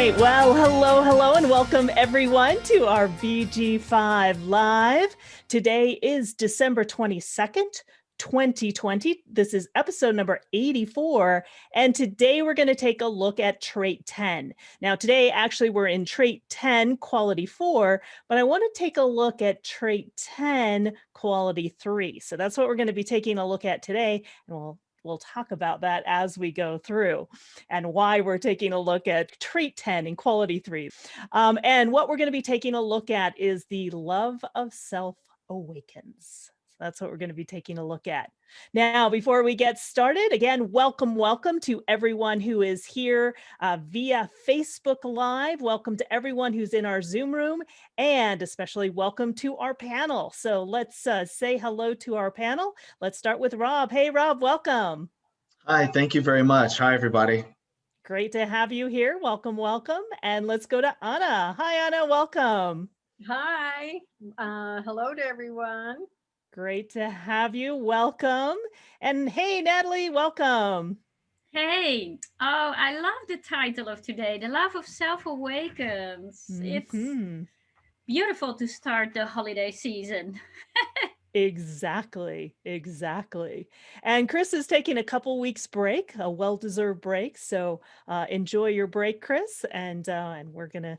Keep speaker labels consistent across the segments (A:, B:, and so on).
A: right. Well, hello, and welcome everyone to our BG5 Live. Today is December 22nd, 2020. This is episode number 84. And today we're going to take a look at trait 10. Now, today, actually, we're in trait 10, quality 4, but I want to take a look at trait 10, quality 3. So that's what we're going to be taking a look at today. And we'll talk about that as we go through and why we're taking a look at trait 10 and quality 3. And what we're going to be taking a look at is the love of self awakens. So that's what we're going to be taking a look at. Now, before we get started, again, welcome to everyone who is here via Facebook Live. Welcome to everyone who's in our Zoom room, and especially welcome to our panel. So let's say hello to our panel. Let's start with Rob. Hey, Rob, welcome.
B: Hi, thank you very much. Hi, everybody.
A: Great to have you here. Welcome. And let's go to Anna. Hi, Anna. Welcome.
C: Hi. Hello to everyone.
A: Great to have you. Welcome. And hey, Natalie, welcome.
D: Hey, oh, I love the title of today, The Love of Self Awakens. It's beautiful to start the holiday season.
A: Exactly. And Chris is taking a couple weeks break, a well-deserved break. So enjoy your break, Chris, and we're gonna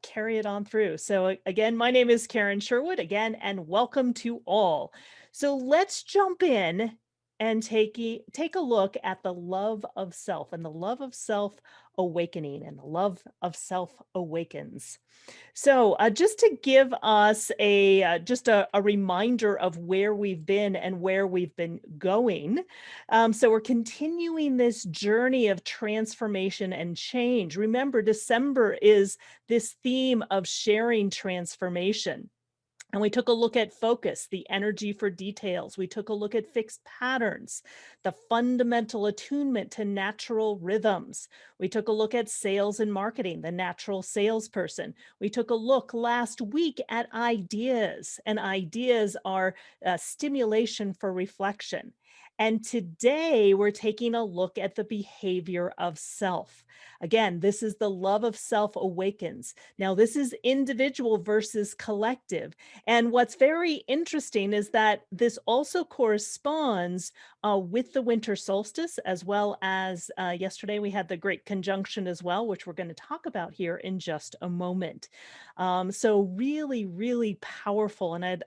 A: carry it on through. So again, my name is Karen Sherwood again, and welcome to all. So let's jump in and take a look at the love of self and the love of self awakening, and the love of self awakens. So just to give us a reminder of where we've been and where we've been going. So we're continuing this journey of transformation and change. Remember, December is this theme of sharing transformation. And we took a look at focus, the energy for details. We took a look at fixed patterns, the fundamental attunement to natural rhythms. We took a look at sales and marketing, the natural salesperson. We took a look last week at ideas, and ideas are stimulation for reflection. And today we're taking a look at the behavior of self. Again, this is the love of self awakens. Now, this is individual versus collective. And what's very interesting is that this also corresponds with the winter solstice, as well as yesterday we had the great conjunction as well, which we're going to talk about here in just a moment. So really powerful. And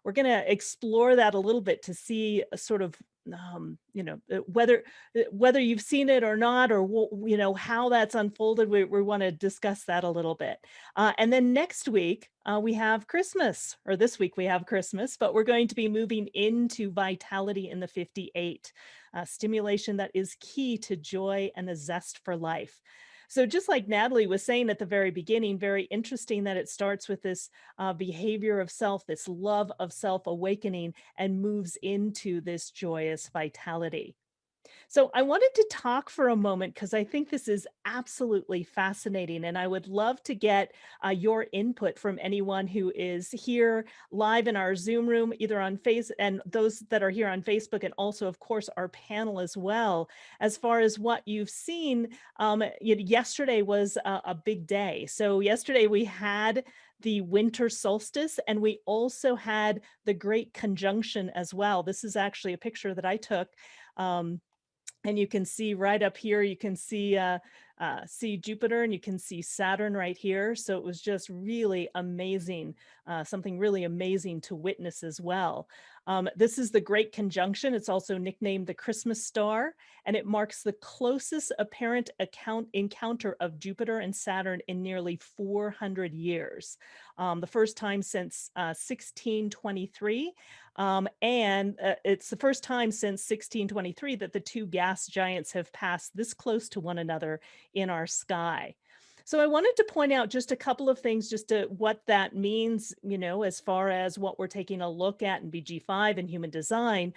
A: we're going to explore that a little bit to see a sort of whether you've seen it or not, or how that's unfolded. We want to discuss that a little bit. And then next week we have Christmas, or this week we have Christmas, but we're going to be moving into vitality in the 58, stimulation that is key to joy and the zest for life. So just like Natalie was saying at the very beginning, very interesting that it starts with this behavior of self, this love of self awakening, and moves into this joyous vitality. So I wanted to talk for a moment because I think this is absolutely fascinating, and I would love to get your input from anyone who is here live in our Zoom room, either on and those that are here on Facebook, and also, of course, our panel as well, as far as what you've seen. Yesterday was a big day. So yesterday we had the winter solstice, and we also had the great conjunction as well. This is actually a picture that I took. And you can see right up here, you can see Jupiter, and you can see Saturn right here. So it was just really amazing, something really amazing to witness as well. This is the Great Conjunction. It's also nicknamed the Christmas star, and it marks the closest apparent encounter of Jupiter and Saturn in nearly 400 years. The first time since 1623. And it's the first time since 1623 that the two gas giants have passed this close to one another in our sky. So I wanted to point out just a couple of things, just to what that means, as far as what we're taking a look at in BG5 and human design,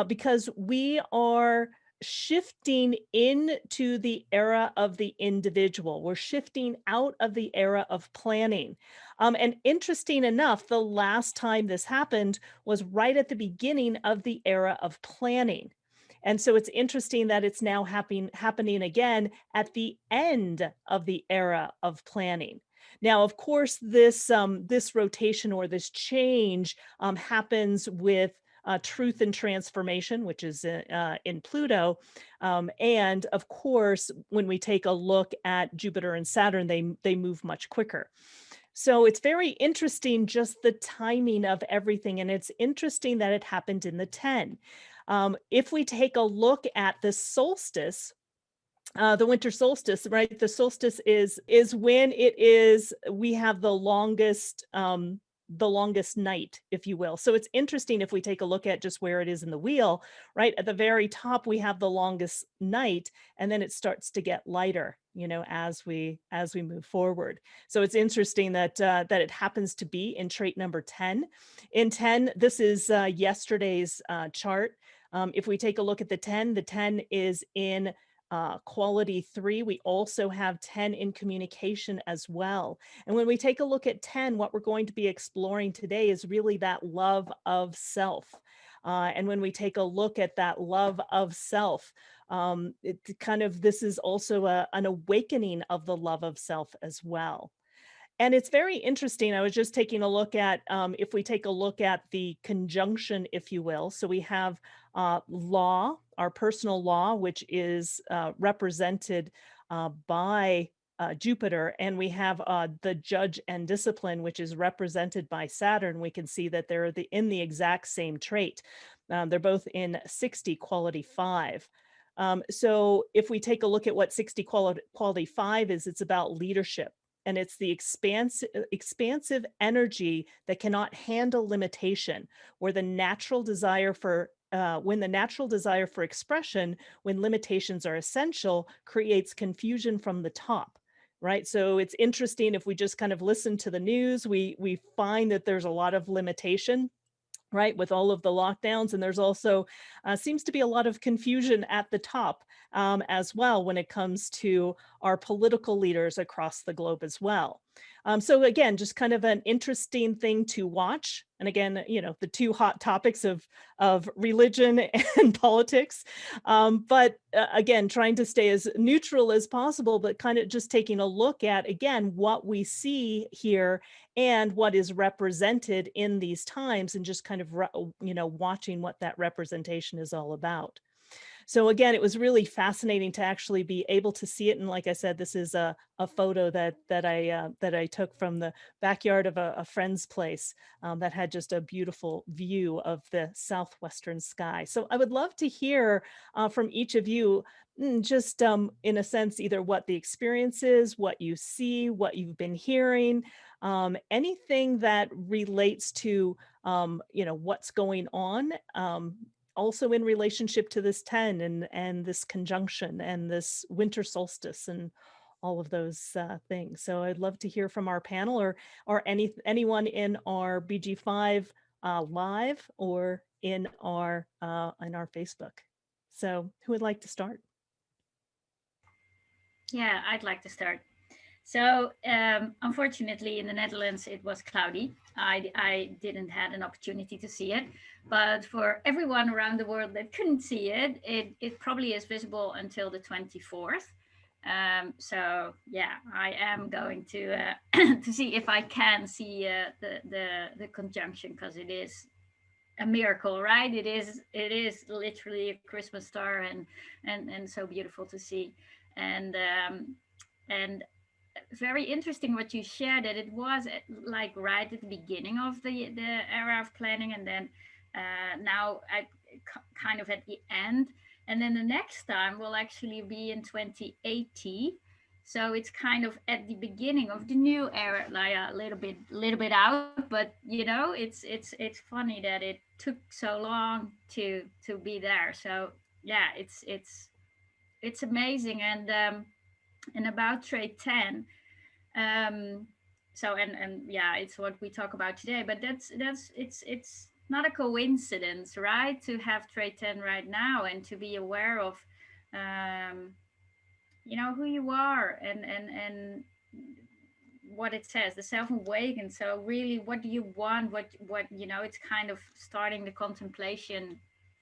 A: because we are shifting into the era of the individual. We're shifting out of the era of planning. And interesting enough, the last time this happened was right at the beginning of the era of planning. And so it's interesting that it's now happening again at the end of the era of planning. Now, of course, this rotation or this change happens with truth and transformation, which is in Pluto. And of course, when we take a look at Jupiter and Saturn, they move much quicker. So it's very interesting, just the timing of everything. And it's interesting that it happened in the 10. If we take a look at the solstice, the winter solstice, right? The solstice is when we have the longest night, if you will. So it's interesting if we take a look at just where it is in the wheel, right? At the very top, we have the longest night, and then it starts to get lighter, as we move forward. So it's interesting that it happens to be in trait number 10. In 10, this is yesterday's chart. If we take a look at the 10 is in quality 3. We also have 10 in communication as well. And when we take a look at 10, what we're going to be exploring today is really that love of self. And when we take a look at that love of self, this is also an awakening of the love of self as well. And it's very interesting. I was just taking a look at, if we take a look at the conjunction, if you will. So we have law, our personal law, which is represented by Jupiter, and we have the judge and discipline, which is represented by Saturn. We can see that they're in the exact same trait. They're both in 60 quality 5. So if we take a look at what 60 quality 5 is, it's about leadership. And it's the expansive energy that cannot handle limitation, where the natural desire for when the natural desire for expression, when limitations are essential, creates confusion from the top. Right. So it's interesting, if we just kind of listen to the news, we find that there's a lot of limitation, right, with all of the lockdowns. And there's also seems to be a lot of confusion at the top as well when it comes to our political leaders across the globe as well. So again, just kind of an interesting thing to watch. And again, the two hot topics of religion and politics. But again, trying to stay as neutral as possible, but kind of just taking a look at, again, what we see here and what is represented in these times, and just kind of, watching what that representation is all about. So again, it was really fascinating to actually be able to see it. And like I said, this is a photo that I took from the backyard of a friend's place that had just a beautiful view of the southwestern sky. So I would love to hear from each of you, just in a sense, either what the experience is, what you see, what you've been hearing, anything that relates to what's going on, also in relationship to this 10 and this conjunction and this winter solstice and all of those things. So I'd love to hear from our panel, or anyone in our BG5 live or in our Facebook. So who would like to start?
D: Yeah, I'd like to start. So unfortunately, in the Netherlands, it was cloudy. I didn't have an opportunity to see it, but for everyone around the world that couldn't see it, it probably is visible until the 24th. So yeah, I am going to to see if I can see the conjunction, because it is a miracle, right? It is literally a Christmas star, and so beautiful to see, and very interesting what you shared, that it was like right at the beginning of the era of planning, and then now kind of at the end, and then the next time will actually be in 2080. So it's kind of at the beginning of the new era, like a little bit out, but it's funny that it took so long to be there. So yeah, it's amazing. And about trait 10, so and yeah, it's what we talk about today, but it's not a coincidence, right, to have trait 10 right now, and to be aware of who you are, and what it says, the self awaken. So really, what do you want? What it's kind of starting the contemplation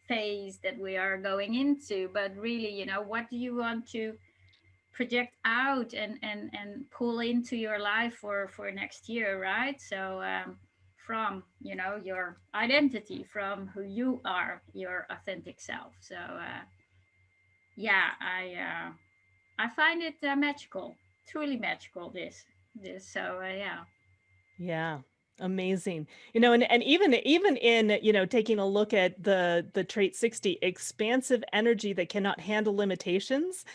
D: phase that we are going into, but really, you know, what do you want to project out and pull into your life for next year, right? So from, you know, your identity, from who you are, your authentic self. So yeah, I find it magical, truly magical, this. So yeah.
A: Yeah. Amazing. You know, and even in, you know, taking a look at the trait 60, expansive energy that cannot handle limitations,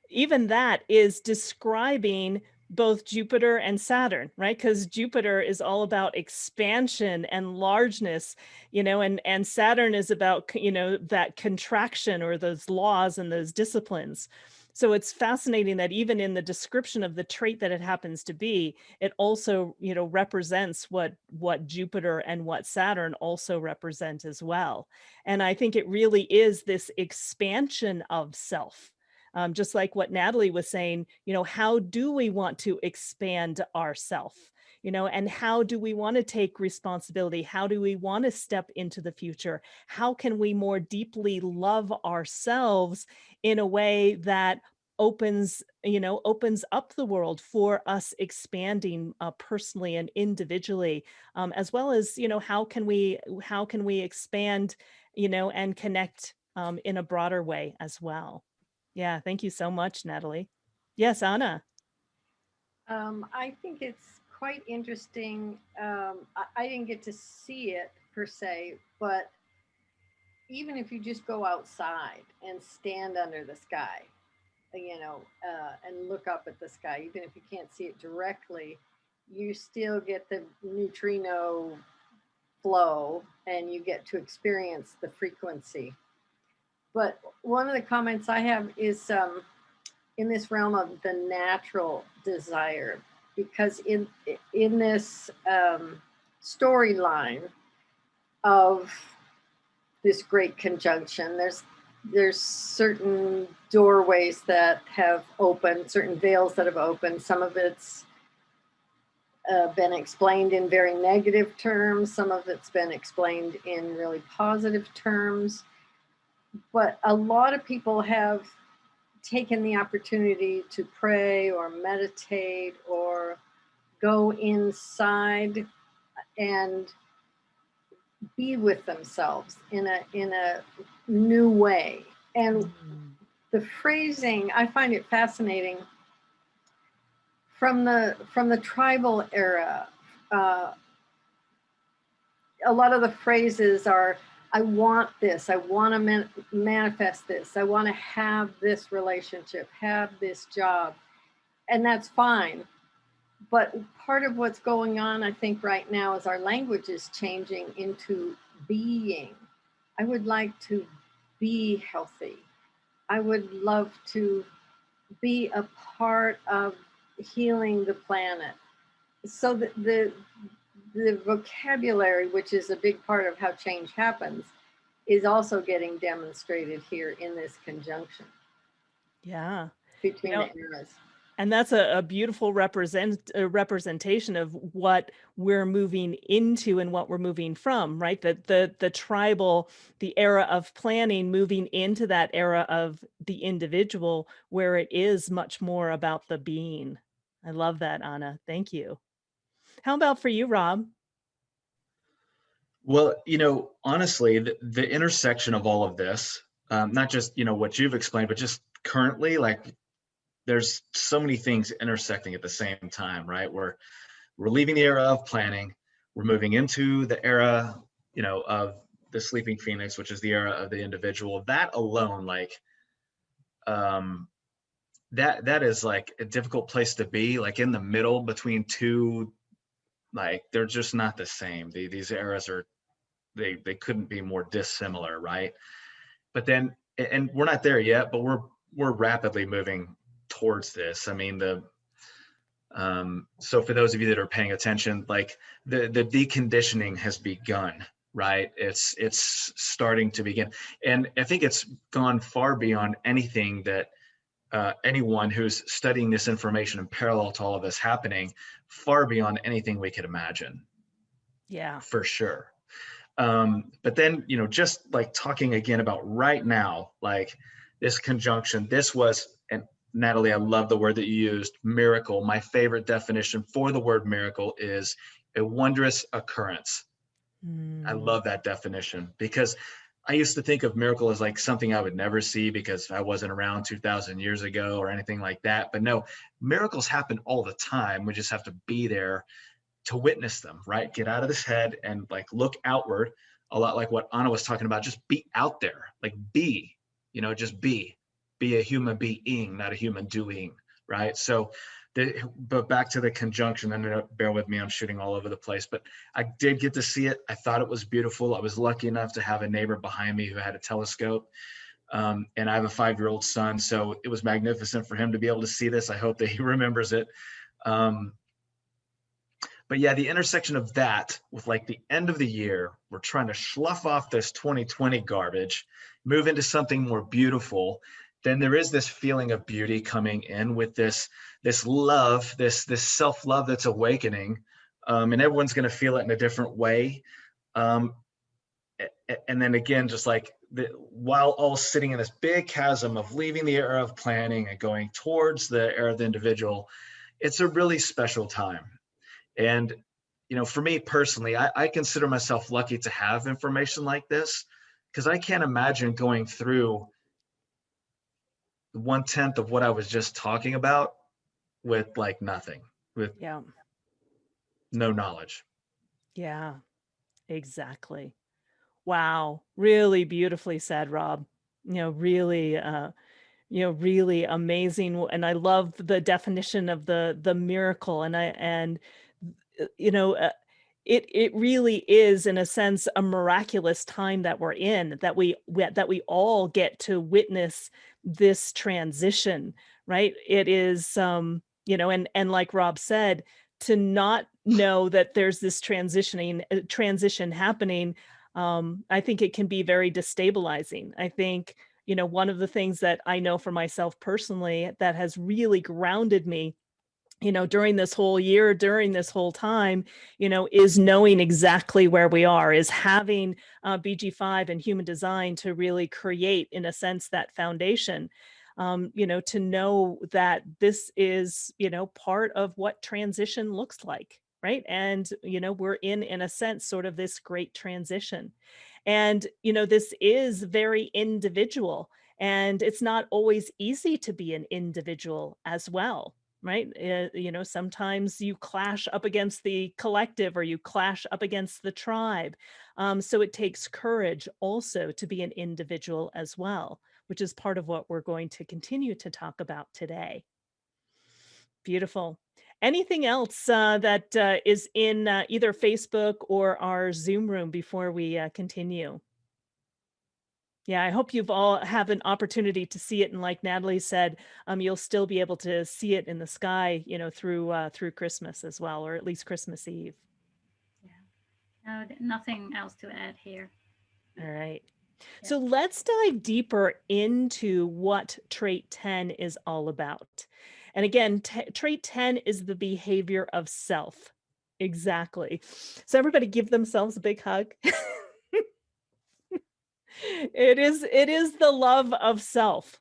A: even that is describing both Jupiter and Saturn, right? Because Jupiter is all about expansion and largeness, you know, and Saturn is about, you know, that contraction or those laws and those disciplines. So it's fascinating that even in the description of the trait that it happens to be, it also, you know, represents what Jupiter and what Saturn also represent as well. And I think it really is this expansion of self. Just like what Natalie was saying, you know, how do we want to expand ourself? You know, and how do we want to take responsibility? How do we want to step into the future? How can we more deeply love ourselves in a way that opens, you know, opens up the world for us expanding personally and individually, as well as, you know, how can we expand, you know, and connect in a broader way as well. Yeah, thank you so much, Natalie. Yes, Anna.
C: I think it's quite interesting. I didn't get to see it per se, but even if you just go outside and stand under the sky, and look up at the sky, even if you can't see it directly, you still get the neutrino flow and you get to experience the frequency. But one of the comments I have is in this realm of the natural desire, because in this storyline of this great conjunction, there's certain doorways that have opened, certain veils that have opened. Some of it's been explained in very negative terms. Some of it's been explained in really positive terms. But a lot of people have taken the opportunity to pray or meditate or go inside and be with themselves in a new way. And the phrasing, I find it fascinating. From the tribal era, a lot of the phrases are, I want this, I want to manifest this, I want to have this relationship, have this job, and that's fine. But part of what's going on, I think, right now is our language is changing into being. I would like to be healthy. I would love to be a part of healing the planet. So the vocabulary, which is a big part of how change happens, is also getting demonstrated here in this conjunction.
A: Yeah.
C: Between
A: You know,
C: the eras.
A: and that's a beautiful representation of what we're moving into and what we're moving from, right? The tribal, the era of planning, moving into that era of the individual, where it is much more about the being. I love that, Anna. Thank you. How about for you, Rob?
B: Well, you know, honestly, the intersection of all of this, not just, you know, what you've explained, but just currently, like, there's so many things intersecting at the same time, right? We're leaving the era of planning, we're moving into the era, you know, of the sleeping phoenix, which is the era of the individual. That alone, like, that is like a difficult place to be, like in the middle between two, like they're just not the same. These eras are, they couldn't be more dissimilar, right? But then, and we're not there yet, but we're rapidly moving towards this. I mean, so for those of you that are paying attention, like the deconditioning has begun, right? It's starting to begin, and I think it's gone far beyond anything that anyone who's studying this information in parallel to all of this happening, far beyond anything we could imagine.
A: Yeah.
B: For sure. But then, just like talking again about right now, like this conjunction, this was, and Natalie, I love the word that you used, miracle. My favorite definition for the word miracle is a wondrous occurrence. I love that definition, because I used to think of miracle as like something I would never see because I wasn't around 2000 years ago or anything like that. But no, miracles happen all the time. We just have to be there to witness them, right? Get out of this head and like look outward, a lot like what Anna was talking about. Just be out there, like be, just be a human being, not a human doing, right? So but back to the conjunction, and bear with me, I'm shooting all over the place, but I did get to see it. I thought it was beautiful. I was lucky enough to have a neighbor behind me who had a telescope. And I have a 5-year-old son, so it was magnificent for him to be able to see this. I hope that he remembers it. But yeah, the intersection of that with like the end of the year, we're trying to slough off this 2020 garbage, move into something more beautiful. Then there is this feeling of beauty coming in with this love, this self-love that's awakening, and everyone's going to feel it in a different way. And then again, just like while all sitting in this big chasm of leaving the era of planning and going towards the era of the individual, it's a really special time. And, for me personally, I consider myself lucky to have information like this, because I can't imagine going through 1/10 of what I was just talking about with like nothing, with no knowledge.
A: Yeah, exactly. Wow. Really beautifully said, Rob. Really, really amazing. And I love the definition of the miracle. You know, uh, it really is, in a sense, a miraculous time that we're in, that we all get to witness this transition, right? It is, and like Rob said, to not know that there's this transition happening, I think it can be very destabilizing. I think, one of the things that I know for myself personally that has really grounded me, during this whole year, during this whole time, is knowing exactly where we are, is having BG5 and human design to really create, in a sense, that foundation, to know that this is, part of what transition looks like. Right. And, we're in a sense, sort of this great transition. And, this is very individual, and it's not always easy to be an individual as well. Right. Sometimes you clash up against the collective, or you clash up against the tribe. So it takes courage also to be an individual as well, which is part of what we're going to continue to talk about today. Beautiful. Anything else that is in either Facebook or our Zoom room before we continue? Yeah, I hope you've all have an opportunity to see it, and like Natalie said, you'll still be able to see it in the sky, through Christmas as well, or at least Christmas Eve.
D: Yeah, no, nothing else to add here.
A: All right.
D: Yeah.
A: So let's dive deeper into what trait 10 is all about. And again, trait 10 is the behavior of self. Exactly. So everybody give themselves a big hug. It is the love of self,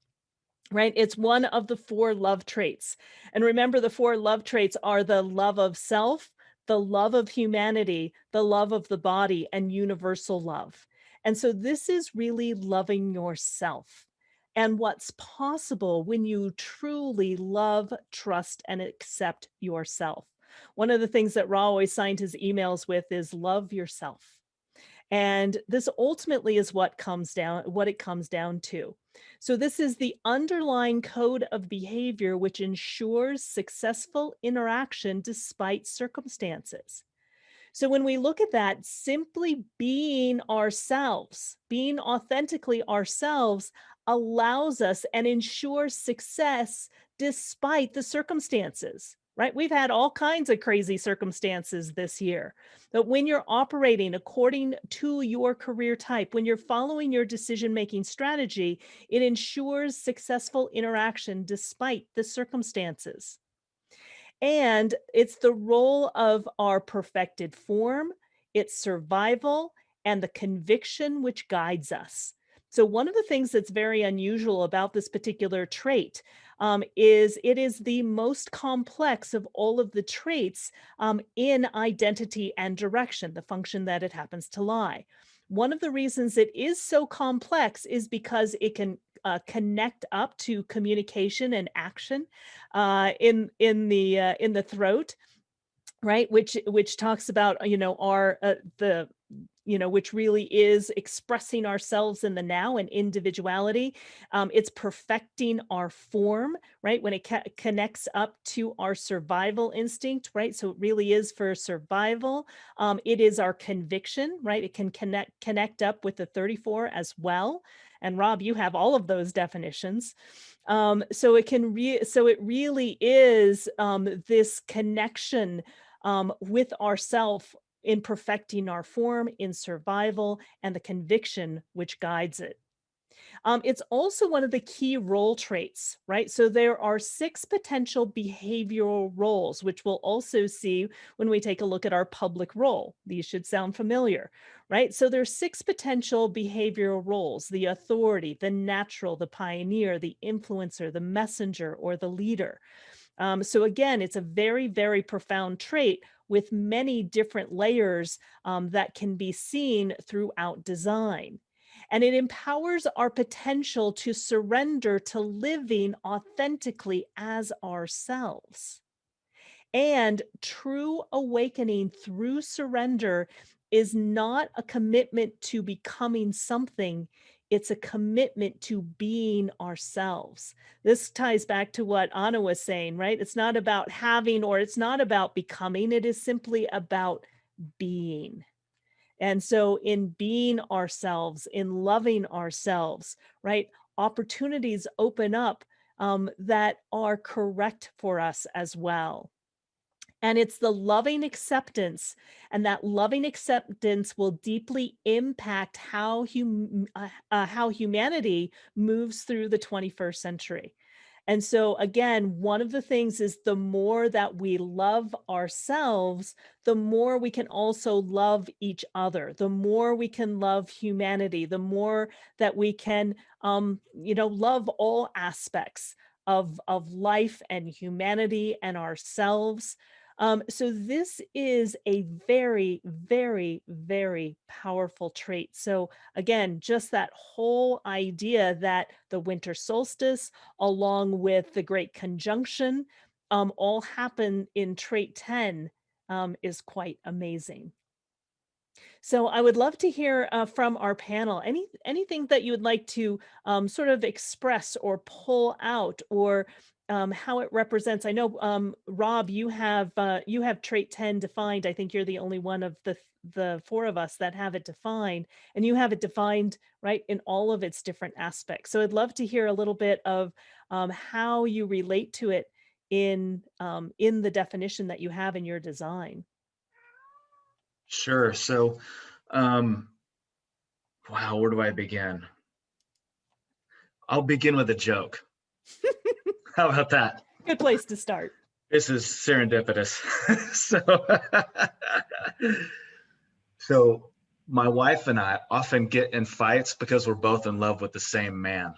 A: right? It's one of the 4 love traits. And remember, the 4 love traits are the love of self, the love of humanity, the love of the body, and universal love. And so this is really loving yourself and what's possible when you truly love, trust, and accept yourself. One of the things that Ra always signed his emails with is love yourself. And this ultimately is what it comes down to. So this is the underlying code of behavior which ensures successful interaction despite circumstances. So when we look at that, simply being ourselves, being authentically ourselves, allows us and ensures success despite the circumstances, right? We've had all kinds of crazy circumstances this year. But when you're operating according to your career type, when you're following your decision-making strategy, it ensures successful interaction despite the circumstances. And it's the role of our perfected form, its survival, and the conviction which guides us. So one of the things that's very unusual about this particular trait is it is the most complex of all of the traits in identity and direction, the function that it happens to lie. One of the reasons it is so complex is because it can connect up to communication and action in the throat, right? Which talks about our the which really is expressing ourselves in the now and individuality. It's perfecting our form, right? When it connects up to our survival instinct, right? So it really is for survival. It is our conviction, right? It can connect up with the 34 as well. And Rob, you have all of those definitions. So it really is this connection with ourself in perfecting our form, in survival, and the conviction which guides it. It's also one of the key role traits, right? So there are 6 potential behavioral roles, which we'll also see when we take a look at our public role. These should sound familiar, right? So there's 6 potential behavioral roles: the authority, the natural, the pioneer, the influencer, the messenger, or the leader. So again, it's a very, very profound trait with many different layers that can be seen throughout design. And it empowers our potential to surrender to living authentically as ourselves. And true awakening through surrender is not a commitment to becoming something, it's a commitment to being ourselves. This ties back to what Anna was saying, right? It's not about having, or it's not about becoming, it is simply about being. And so in being ourselves, in loving ourselves, right, opportunities open up that are correct for us as well. And it's the loving acceptance, and that loving acceptance will deeply impact how humanity moves through the 21st century. And so again, one of the things is the more that we love ourselves, the more we can also love each other, the more we can love humanity, the more that we can, love all aspects of life and humanity and ourselves. So this is a very, very, very powerful trait. So again, just that whole idea that the winter solstice, along with the great conjunction, all happen in trait 10 is quite amazing. So I would love to hear from our panel anything that you would like to sort of express or pull out, or how it represents. I know Rob, you have trait 10 defined. I think you're the only one of the 4 of us that have it defined, and you have it defined right in all of its different aspects. So I'd love to hear a little bit of how you relate to it in the definition that you have in your design.
B: Sure. So, wow, where do I begin? I'll begin with a joke. How about that?
A: Good place to start.
B: This is serendipitous. So my wife and I often get in fights because we're both in love with the same man.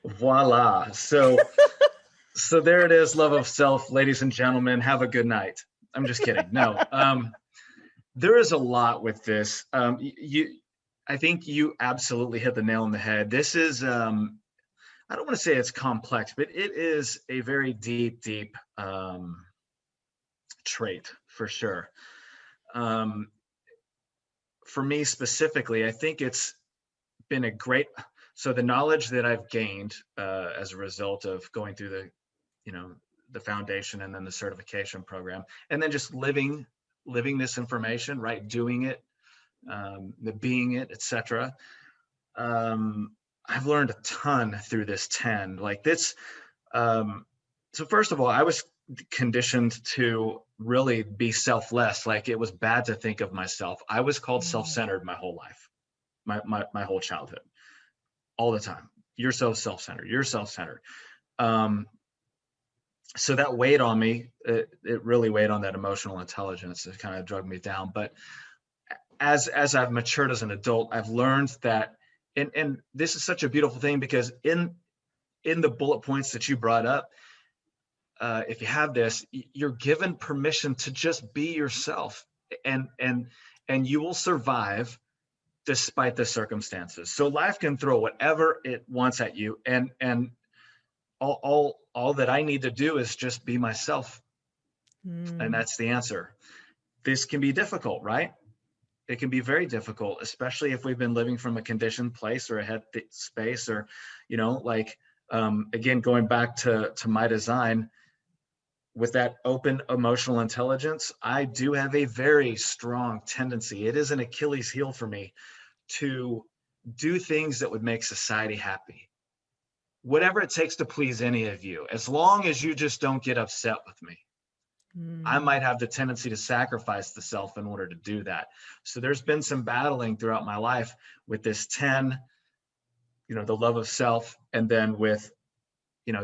B: Voila. So there it is, love of self, ladies and gentlemen. Have a good night. I'm just kidding. No, there is a lot with this. I think you absolutely hit the nail on the head. This is, I don't want to say it's complex, but it is a very deep trait for sure. For me specifically, I think it's been a great, so the knowledge that I've gained as a result of going through the foundation and then the certification program, and then just living this information, right? Doing it, the being it, etc. I've learned a ton through this 10. Like this. So first of all, I was conditioned to really be selfless. Like it was bad to think of myself. I was called self-centered my whole life, my whole childhood, all the time. You're so self-centered. You're self-centered. so that weighed on me. It really weighed on that emotional intelligence. It kind of drug me down. But as I've matured as an adult, I've learned that, and this is such a beautiful thing, because in the bullet points that you brought up, if you have this, you're given permission to just be yourself, and you will survive despite the circumstances. So life can throw whatever it wants at you, and all that I need to do is just be myself. And that's the answer. This can be difficult, right? It can be very difficult, especially if we've been living from a conditioned place or a head space, or, like, again, going back to my design, with that open emotional intelligence, I do have a very strong tendency. It is an Achilles heel for me to do things that would make society happy. Whatever it takes to please any of you, as long as you just don't get upset with me. I might have the tendency to sacrifice the self in order to do that. So there's been some battling throughout my life with this 10, the love of self, and then with,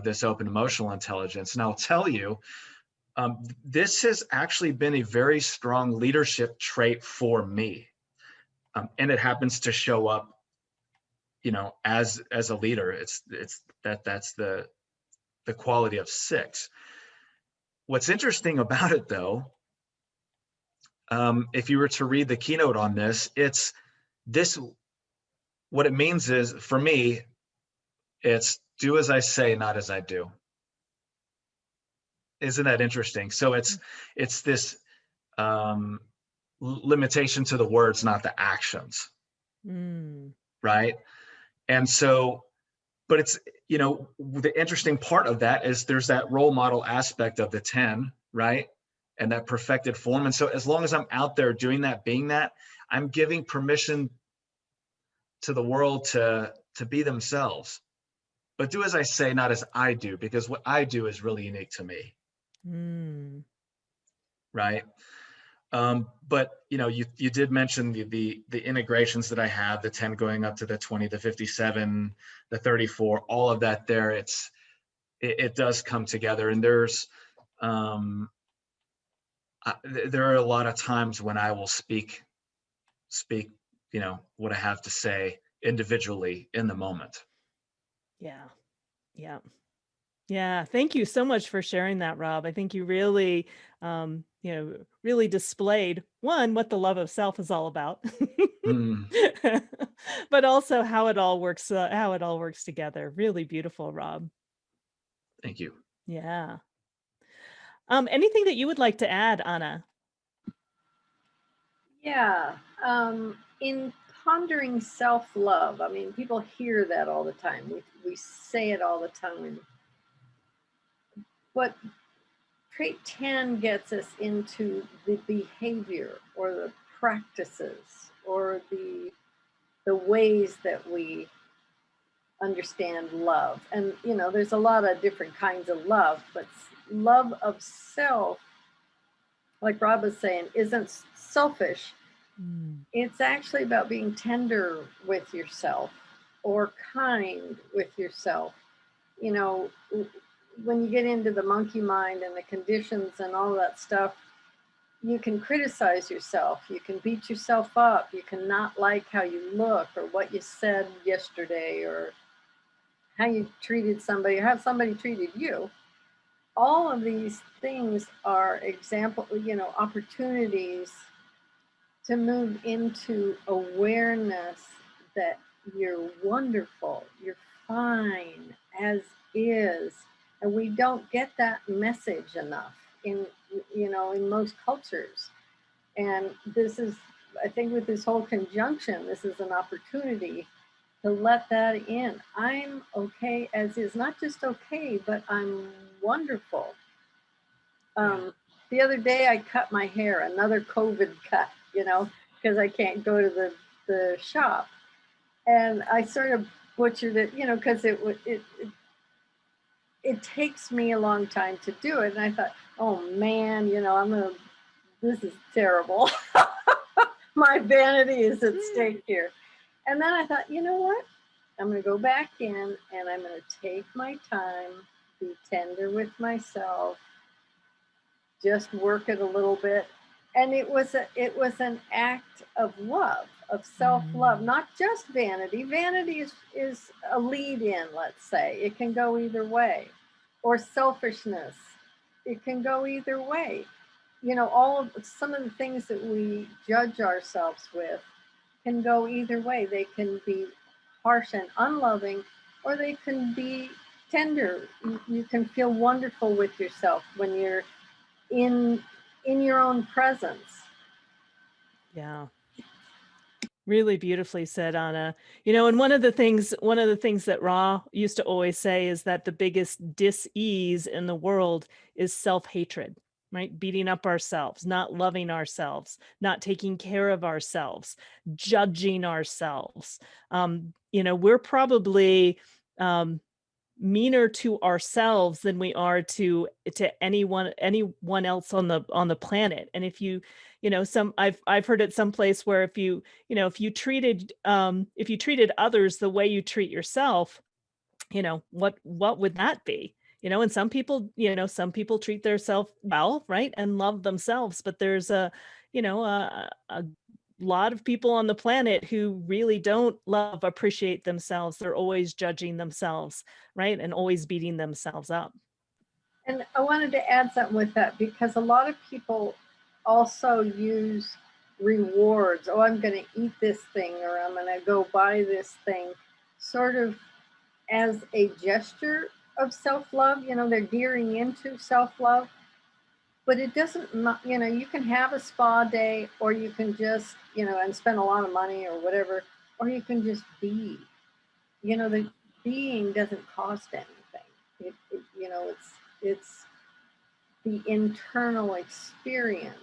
B: this open emotional intelligence. And I'll tell you, this has actually been a very strong leadership trait for me. And it happens to show up, as a leader. That's the quality of 6. What's interesting about it, though, if you were to read the keynote on this, what it means is, for me, it's do as I say, not as I do. Isn't that interesting? So it's this limitation to the words, not the actions. Right? And so, but it's, the interesting part of that is there's that role model aspect of the 10, right? And that perfected form. And so as long as I'm out there doing that, being that, I'm giving permission to the world to be themselves. But do as I say, not as I do, because what I do is really unique to me. Right? But you did mention the integrations that I have, the 10 going up to the 20, the 57, the 34, all of that there. It does come together, and there are a lot of times when I will speak, what I have to say individually in the moment.
A: Yeah. Thank you so much for sharing that, Rob. I think you really, really displayed, one, what the love of self is all about, but also how it all works together. Really beautiful, Rob.
B: Thank you.
A: Yeah. Anything that you would like to add, Anna?
C: Yeah. In pondering self-love, I mean, people hear that all the time. We say it all the time. But trait 10 gets us into the behavior or the practices or the ways that we understand love. And, there's a lot of different kinds of love, but love of self, like Rob was saying, isn't selfish. It's actually about being tender with yourself or kind with yourself. When you get into the monkey mind and the conditions and all that stuff, you can criticize yourself. You can beat yourself up. You can not like how you look or what you said yesterday or how you treated somebody or how somebody treated you. All of these things are opportunities to move into awareness that you're wonderful, you're fine as is. And we don't get that message enough in most cultures. And this is, I think, with this whole conjunction, this is an opportunity to let that in. I'm okay as is, not just okay, but I'm wonderful. The other day I cut my hair, another COVID cut, because I can't go to the shop. And I sort of butchered it, because it takes me a long time to do it. And I thought, oh man, this is terrible. My vanity is at stake here. And then I thought, you know what? I'm going to go back in and I'm going to take my time be tender with myself, just work it a little bit. And it was an act of love, of self-love, not just vanity. Vanity is a lead in, let's say. It can go either way. Or selfishness. It can go either way. You know, some of the things that we judge ourselves with can go either way. They can be harsh and unloving, or they can be tender. You can feel wonderful with yourself when you're in your own presence.
A: Yeah. Really beautifully said, Anna. You know, and one of the things that Ra used to always say is that the biggest dis-ease in the world is self-hatred, right? Beating up ourselves, not loving ourselves, not taking care of ourselves, judging ourselves. You know, we're probably meaner to ourselves than we are to anyone else on the planet. And if you know, I've heard it someplace where if you treated others the way you treat yourself, you know, what would that be? You know, and some people treat themselves well, right, and love themselves, but there's a lot of people on the planet who really don't love, appreciate themselves. They're always judging themselves, right, and always beating themselves up.
C: And I wanted to add something with that, because a lot of people also use rewards. Oh, I'm going to eat this thing, or I'm going to go buy this thing, sort of as a gesture of self-love. You know, they're gearing into self-love. But it doesn't, you know, you can have a spa day, or you can just, you know, and spend a lot of money or whatever, or you can just be. You know, the being doesn't cost anything. You know, it's the internal experience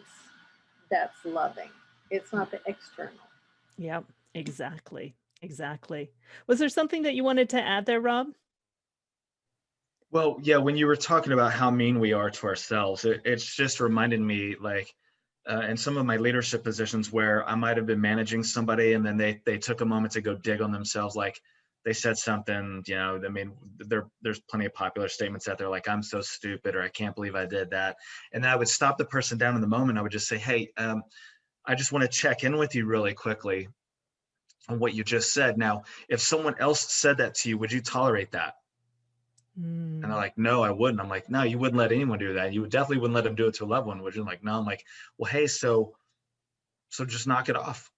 C: that's loving. It's not the external.
A: Yep, exactly. Was there something that you wanted to add there, Rob?
B: Well, yeah, when you were talking about how mean we are to ourselves, it's just reminded me, like, in some of my leadership positions where I might have been managing somebody, and then they took a moment to go dig on themselves, like they said something, you know, I mean, there's plenty of popular statements out there, like, I'm so stupid, or I can't believe I did that. And then I would stop the person down in the moment. I would just say, hey, I just want to check in with you really quickly on what you just said. Now, if someone else said that to you, would you tolerate that? And they're like, no, I wouldn't. I'm like, no, you wouldn't let anyone do that. You definitely wouldn't let them do it to a loved one, would you? I'm like, no. I'm like, well, hey, so just knock it off.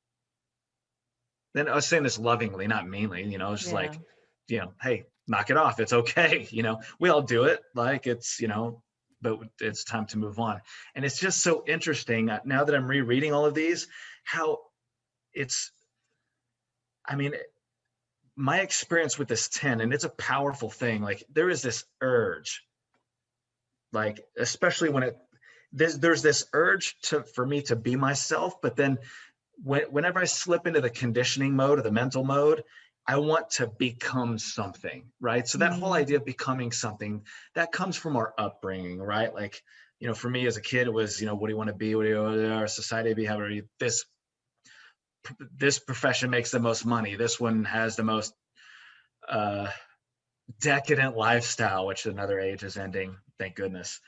B: Then I was saying this lovingly, not meanly, you know, it's just like, you know, hey, knock it off. It's okay. You know, we all do it. Like, it's, you know, but it's time to move on. And it's just so interesting now that I'm rereading all of these, how it's, I mean, my experience with this 10, and it's a powerful thing. Like, there is this urge, like, especially when there's this urge for me to be myself, but then whenever I slip into the conditioning mode or the mental mode, I want to become something, right? So that whole idea of becoming something, that comes from our upbringing, right? Like, you know, for me as a kid, it was, you know, what do you want to be? What do you want our society to be? How are you? This profession makes the most money. This one has the most decadent lifestyle, which another age is ending, thank goodness.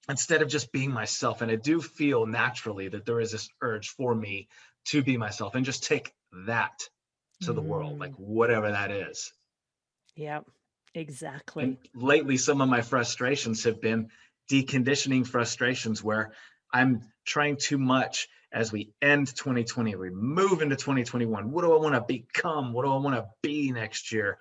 B: Instead of just being myself. And I do feel naturally that there is this urge for me to be myself and just take that to the world, like whatever that is.
A: Yep, exactly.
B: And lately, some of my frustrations have been deconditioning frustrations where I'm trying too much as we end 2020, we move into 2021. What do I want to become? What do I want to be next year?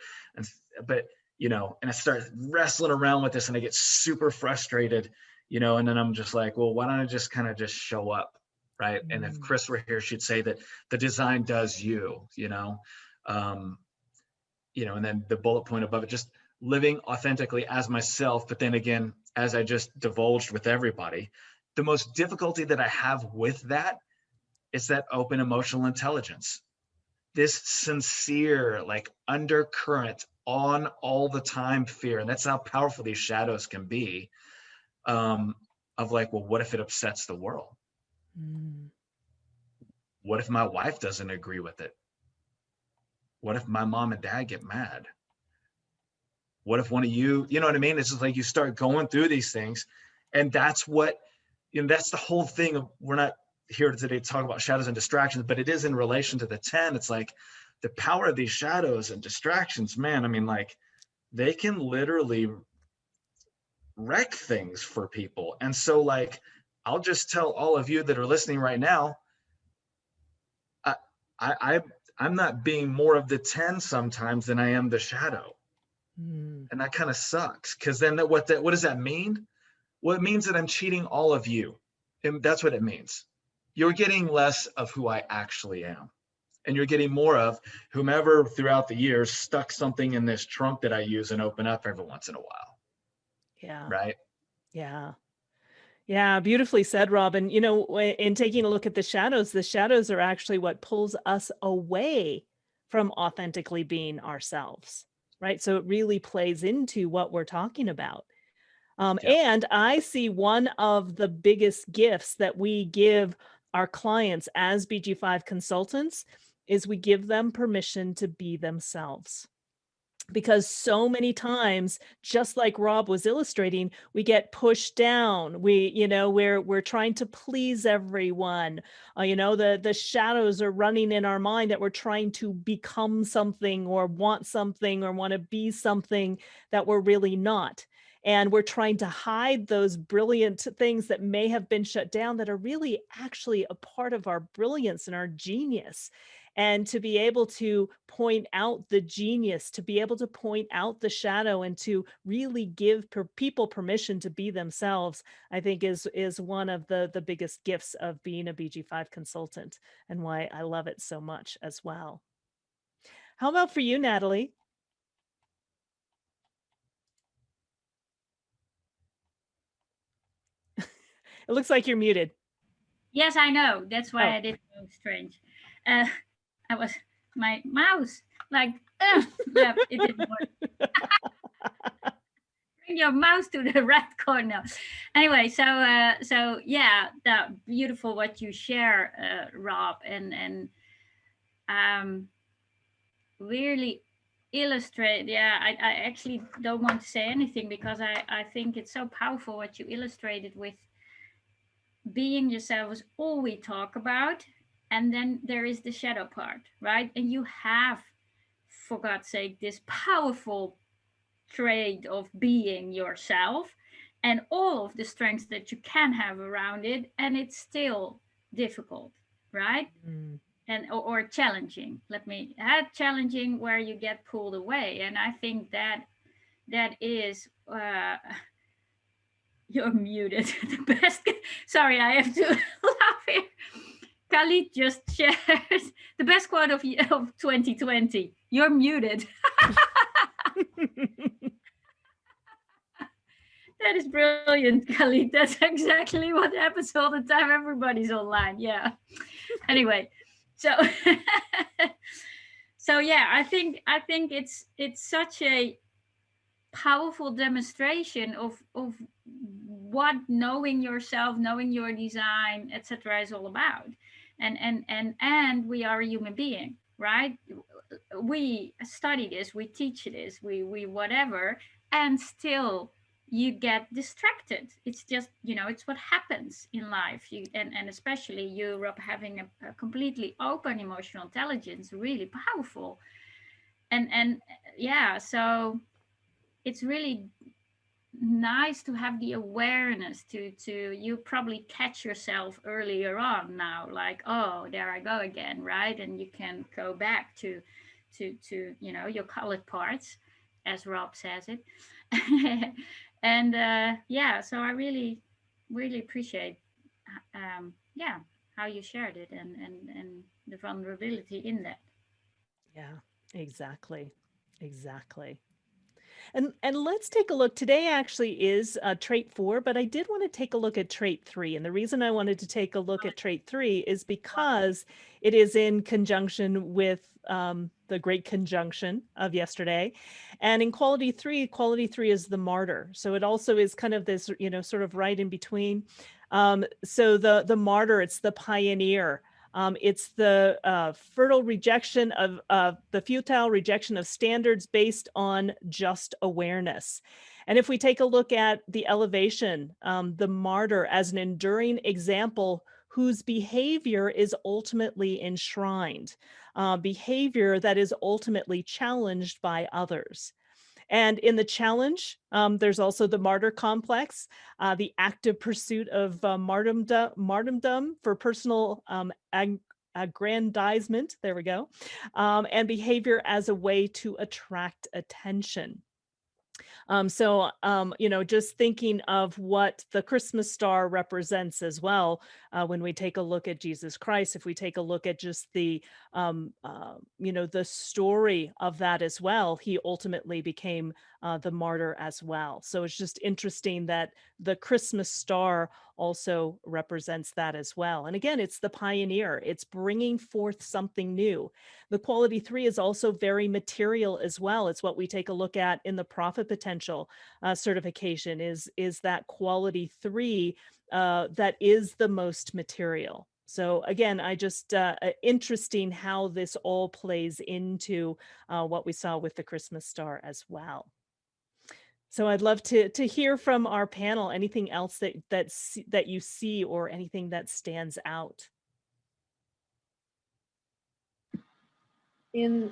B: But, you know, and I start wrestling around with this and I get super frustrated, you know, and then I'm just like, well, why don't I just kind of just show up, right? And if Chris were here, she'd say that the design does you, you know, and then the bullet point above it, just living authentically as myself. But then again, as I just divulged with everybody, the most difficulty that I have with that is that open emotional intelligence, this sincere, like, undercurrent on all the time fear. And that's how powerful these shadows can be. Of like, well, what if it upsets the world? What if my wife doesn't agree with it? What if my mom and dad get mad? What if one of you, you know what I mean? It's just like you start going through these things, and that's what, that's the whole thing of, we're not here today to talk about shadows and distractions, but it is in relation to the 10. It's like the power of these shadows and distractions, man. I mean, like, they can literally wreck things for people. And so, like, I'll just tell all of you that are listening right now, I'm not being more of the 10 sometimes than I am the shadow. And that kind of sucks, because then what does that mean? Well, it means that I'm cheating all of you. And that's what it means. You're getting less of who I actually am. And you're getting more of whomever throughout the years stuck something in this trunk that I use and open up every once in a while.
A: Yeah.
B: Right?
A: Yeah. Yeah, beautifully said, Robin. You know, in taking a look at the shadows are actually what pulls us away from authentically being ourselves, right? So it really plays into what we're talking about. And I see one of the biggest gifts that we give our clients as BG5 consultants is we give them permission to be themselves. Because so many times, just like Rob was illustrating, we get pushed down. We're trying to please everyone. The shadows are running in our mind that we're trying to become something or want to be something that we're really not. And we're trying to hide those brilliant things that may have been shut down that are really actually a part of our brilliance and our genius. And to be able to point out the genius, to be able to point out the shadow, and to really give people permission to be themselves, I think is one of the biggest gifts of being a BG5 consultant, and why I love it so much as well. How about for you, Natalie? It looks like you're muted.
D: Yes, I know. That's why
A: Oh.
D: I did so strange. I was my mouse like yeah, it didn't work. Bring your mouse to the right corner. Anyway, so yeah, that beautiful what you share, Rob, and really illustrate. Yeah, I actually don't want to say anything because I think it's so powerful what you illustrated with being yourself is all we talk about, and then there is the shadow part, right? And you have, for God's sake, this powerful trait of being yourself and all of the strengths that you can have around it, and it's still difficult, right? And or challenging. Let me add challenging, where you get pulled away. And I think that is you're muted. The best. Sorry, I have to laugh here. Khalid just shares the best quote of 2020. You're muted. That is brilliant, Khalid. That's exactly what happens all the time. Everybody's online. Yeah. Anyway, so so yeah, I think it's such a powerful demonstration of what knowing yourself, knowing your design, etc. is all about. And we are a human being, right? We study this, we teach this, we whatever, and still you get distracted. It's just, it's what happens in life. And especially you, Rob, having a completely open emotional intelligence, really powerful. And yeah, so it's really nice to have the awareness to you probably catch yourself earlier on now, like, oh, there I go again, right? And you can go back to your colored parts, as Rob says it. And yeah, so I really appreciate yeah, how you shared it, and the vulnerability in that.
A: Yeah, exactly. And let's take a look. Today actually is trait 4, but I did want to take a look at trait 3. And the reason I wanted to take a look at trait 3 is because it is in conjunction with the great conjunction of yesterday. And in quality 3 is the martyr. So it also is kind of this, sort of right in between. So the martyr, it's the pioneer. It's the futile rejection of standards based on just awareness. And if we take a look at the elevation, the martyr as an enduring example whose behavior is ultimately enshrined, behavior that is ultimately challenged by others. And in the challenge, there's also the martyr complex, the active pursuit of martyrdom for personal aggrandizement, there we go, and behavior as a way to attract attention. Just thinking of what the Christmas star represents as well, when we take a look at Jesus Christ, if we take a look at just the story of that as well, he ultimately became the martyr as well. So it's just interesting that the Christmas star also represents that as well. And again, it's the pioneer. It's bringing forth something new. The quality 3 is also very material as well. It's what we take a look at in the profit potential certification is that quality 3 that is the most material. So again, I just interesting how this all plays into what we saw with the Christmas star as well. So I'd love to hear from our panel, anything else that you see or anything that stands out.
C: In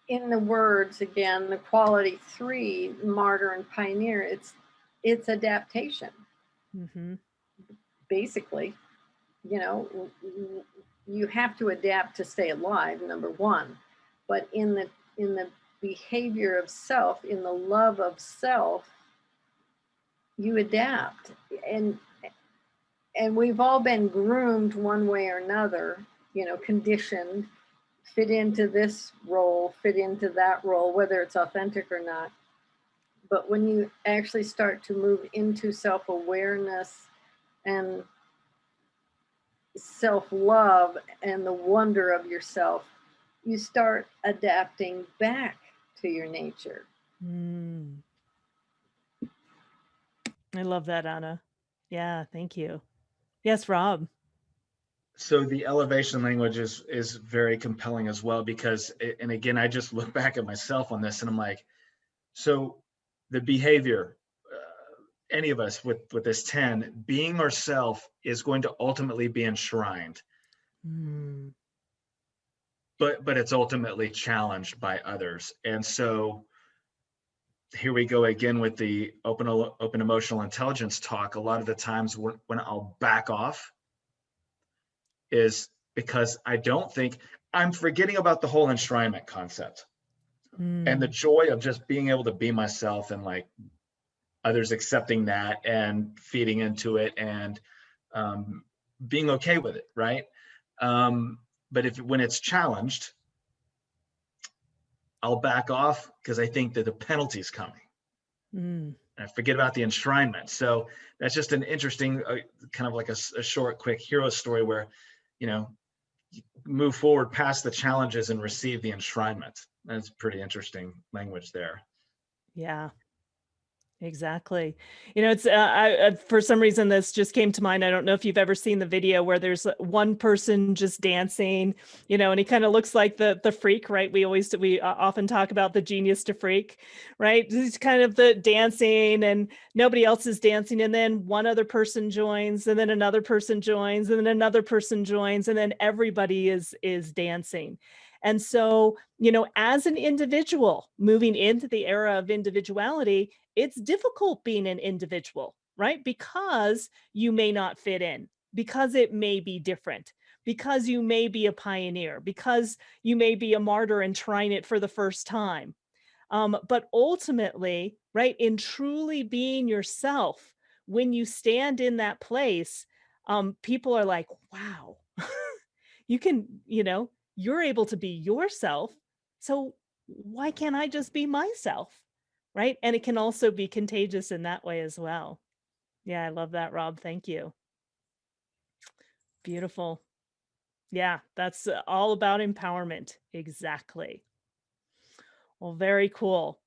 C: the words, again, the quality 3, martyr and pioneer, it's adaptation.
A: Mm-hmm.
C: Basically, you have to adapt to stay alive, number one. But in the behavior of self, in the love of self, you adapt. And we've all been groomed one way or another, conditioned, fit into this role, fit into that role, whether it's authentic or not. But when you actually start to move into self-awareness and self-love and the wonder of yourself, you start adapting back to your nature.
A: I love that, Anna. Yeah, thank you. Yes, Rob.
B: So the elevation language is very compelling as well, because and again, I just look back at myself on this and I'm like, so the behavior, any of us with this 10, being ourself is going to ultimately be enshrined. But it's ultimately challenged by others. And so here we go again with the open emotional intelligence talk. A lot of the times when I'll back off is because I don't think I'm forgetting about the whole enshrinement concept and the joy of just being able to be myself, and like others accepting that and feeding into it and being okay with it, right? But when it's challenged, I'll back off because I think that the penalty's coming. And I forget about the enshrinement. So that's just an interesting, kind of like a short, quick hero story where, you move forward past the challenges and receive the enshrinement. That's pretty interesting language there.
A: Yeah. Exactly. It's for some reason this just came to mind. I don't know if you've ever seen the video where there's one person just dancing, and he kind of looks like the freak, right? We often talk about the genius to freak, right? He's kind of the dancing and nobody else is dancing, and then one other person joins, and then another person joins, and then another person joins, and then everybody is dancing. And so, as an individual moving into the era of individuality, it's difficult being an individual, right? Because you may not fit in, because it may be different, because you may be a pioneer, because you may be a martyr and trying it for the first time. But ultimately, right, in truly being yourself, when you stand in that place, people are like, wow, you can, you're able to be yourself. So why can't I just be myself? Right. And it can also be contagious in that way as well. Yeah, I love that, Rob. Thank you. Beautiful. Yeah, that's all about empowerment. Exactly. Well, very cool.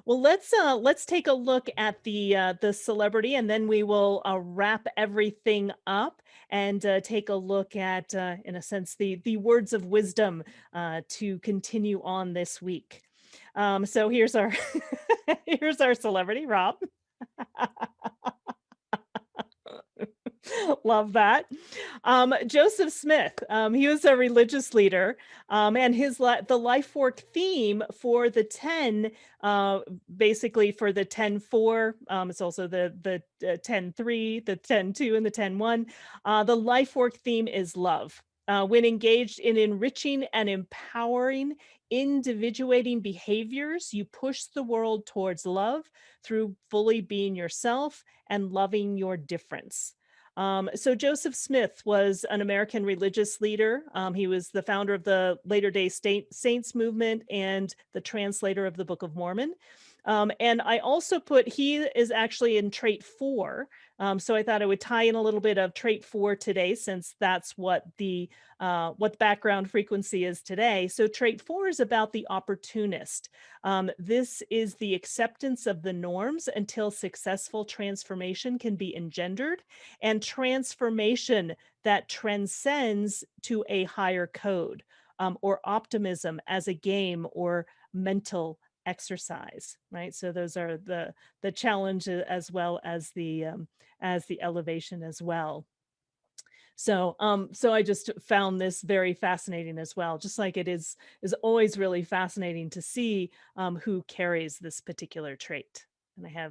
A: Well, Well, let's take a look at the celebrity, and then we will wrap everything up and take a look at, in a sense, the words of wisdom to continue on this week. So here's our here's our celebrity, Rob. Love that. Joseph Smith, he was a religious leader, and the life work theme for the 10, basically for the 10.4, it's also the 10.3, the 10.2, and the 10.1. The life work theme is love. When engaged in enriching and empowering individuating behaviors, you push the world towards love through fully being yourself and loving your difference. So Joseph Smith was an American religious leader. He was the founder of the Latter-day Saints movement and the translator of the Book of Mormon. And I also put, he is actually in trait 4. So I thought I would tie in a little bit of trait 4 today, since that's what the background frequency is today. So trait 4 is about the opportunist. This is the acceptance of the norms until successful transformation can be engendered, and transformation that transcends to a higher code, or optimism as a game or mental exercise, right? So those are the challenge, as well as the elevation as well. So so I just found this very fascinating as well, just like it is always really fascinating to see who carries this particular trait. And I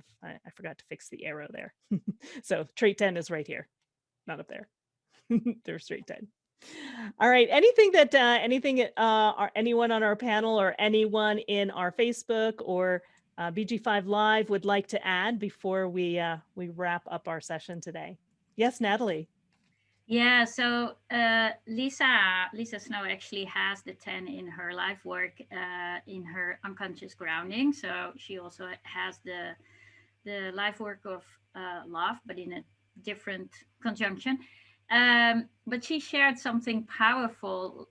A: forgot to fix the arrow there. So trait 10 is right here, not up there. There's trait 10. All right. Anything that or anyone on our panel or anyone in our Facebook or BG5 Live would like to add before we wrap up our session today? Yes, Natalie.
D: Yeah, so Lisa Snow actually has the 10 in her life work, in her unconscious grounding. So she also has the life work of love, but in a different conjunction. But she shared something powerful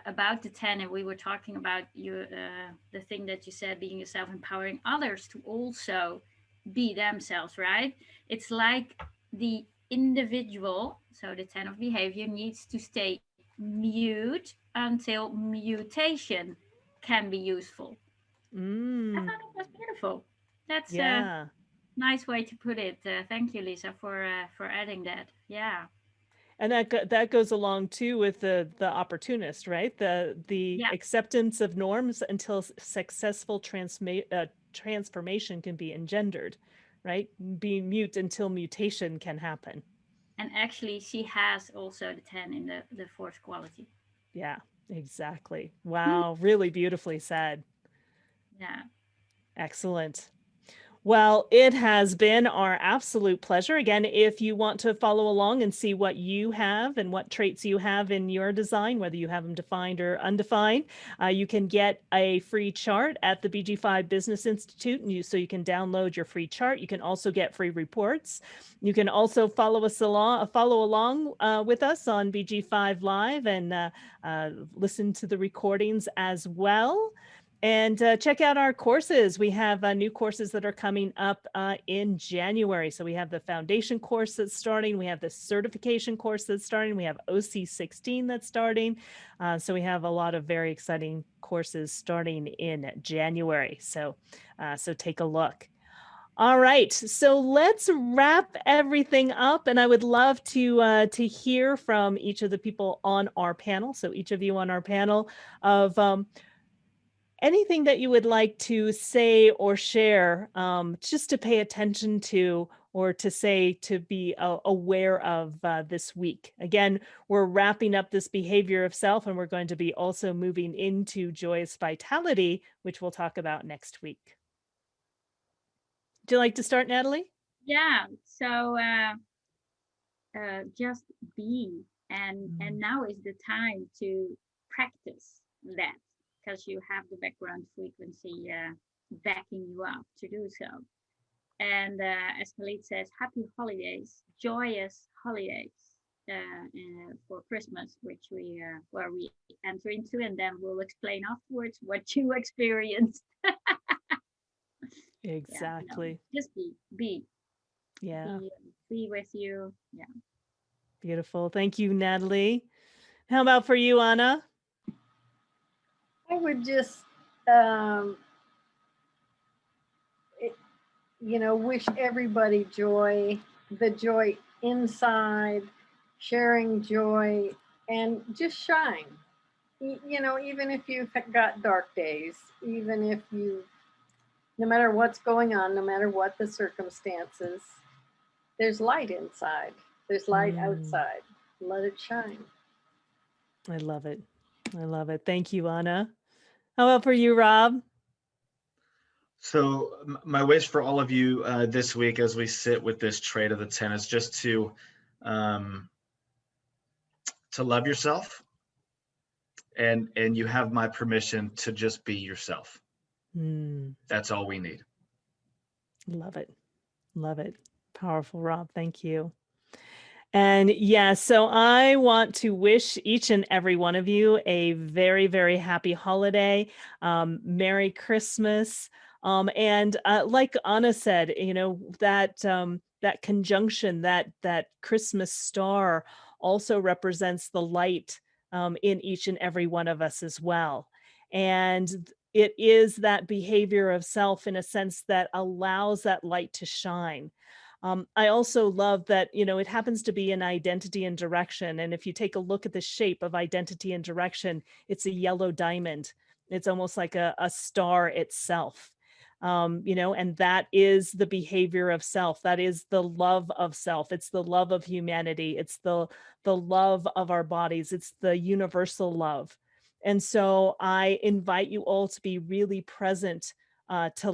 D: about the 10, and we were talking about the thing that you said, being yourself, empowering others to also be themselves, right? It's like the individual, so the 10 of behavior, needs to stay mute until mutation can be useful. I thought it was beautiful. That's
A: Yeah.
D: a nice way to put it. Thank you, Lisa, for adding that. Yeah.
A: And that goes along too with the opportunist, right? The
D: Yeah.
A: acceptance of norms until successful transformation can be engendered, right? Being mute until mutation can happen.
D: And actually, she has also the 10 in the fourth quality.
A: Yeah, exactly. Wow, really beautifully said.
D: Yeah.
A: Excellent. Well, it has been our absolute pleasure. Again, if you want to follow along and see what you have and what traits you have in your design, whether you have them defined or undefined, you can get a free chart at the BG5 Business Institute, and so you can download your free chart. You can also get free reports. You can also follow along with us on BG5 Live and listen to the recordings as well. And check out our courses. We have new courses that are coming up in January. So we have the foundation course that's starting. We have the certification course that's starting. We have OC16 that's starting. So we have a lot of very exciting courses starting in January. So, so take a look. All right, so let's wrap everything up, and I would love to hear from each of the people on our panel. So each of you on our panel of anything that you would like to say or share, just to pay attention to, or to say, to be aware of this week. Again, we're wrapping up this behavior of self, and we're going to be also moving into joyous vitality, which we'll talk about next week. Would you like to start, Natalie?
D: Yeah. So just be, and now is the time to practice that, because you have the background frequency backing you up to do so. And as Khalid says, happy holidays, joyous holidays for Christmas, which where we enter into, and then we'll explain afterwards what you experienced.
A: Exactly.
D: Just be
A: Yeah.
D: be with you. Yeah.
A: Beautiful. Thank you, Natalie. How about for you, Anna?
C: I would just, wish everybody joy, the joy inside, sharing joy, and just shine. Even if you've got dark days, even if no matter what's going on, no matter what the circumstances, there's light inside, there's light outside. Let it shine.
A: I love it. I love it. Thank you, Anna. How about for you, Rob?
B: So my wish for all of you this week, as we sit with this trait of the 10, is just to love yourself, and you have my permission to just be yourself. That's all we need.
A: Love it. Love it. Powerful, Rob. Thank you. And yeah, so I want to wish each and every one of you a very, very happy holiday. Merry Christmas. And like Anna said, that conjunction, that Christmas star also represents the light in each and every one of us as well. And it is that behavior of self, in a sense, that allows that light to shine. I also love that, it happens to be an identity and direction. And if you take a look at the shape of identity and direction, it's a yellow diamond. It's almost like a star itself. And that is the behavior of self. That is the love of self. It's the love of humanity. It's the love of our bodies. It's the universal love. And so I invite you all to be really present to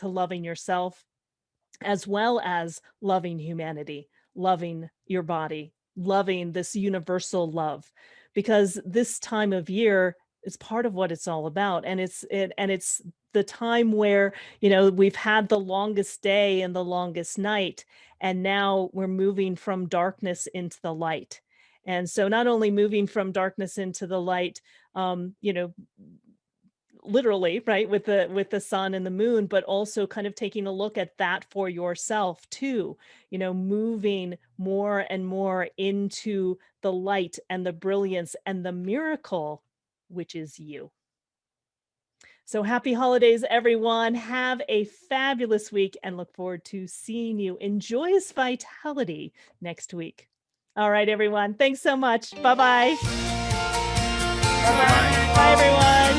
A: loving yourself, as well as loving humanity, loving your body, loving this universal love, because this time of year is part of what it's all about. And it's the time where, we've had the longest day and the longest night, and now we're moving from darkness into the light. And so not only moving from darkness into the light, literally, right, with the sun and the moon, but also kind of taking a look at that for yourself too, moving more and more into the light and the brilliance and the miracle, which is you. So happy holidays, everyone. Have a fabulous week, and look forward to seeing you in Joyous Vitality next week. All right, everyone. Thanks so much. Bye-bye.
C: Bye-bye.
A: Bye, everyone.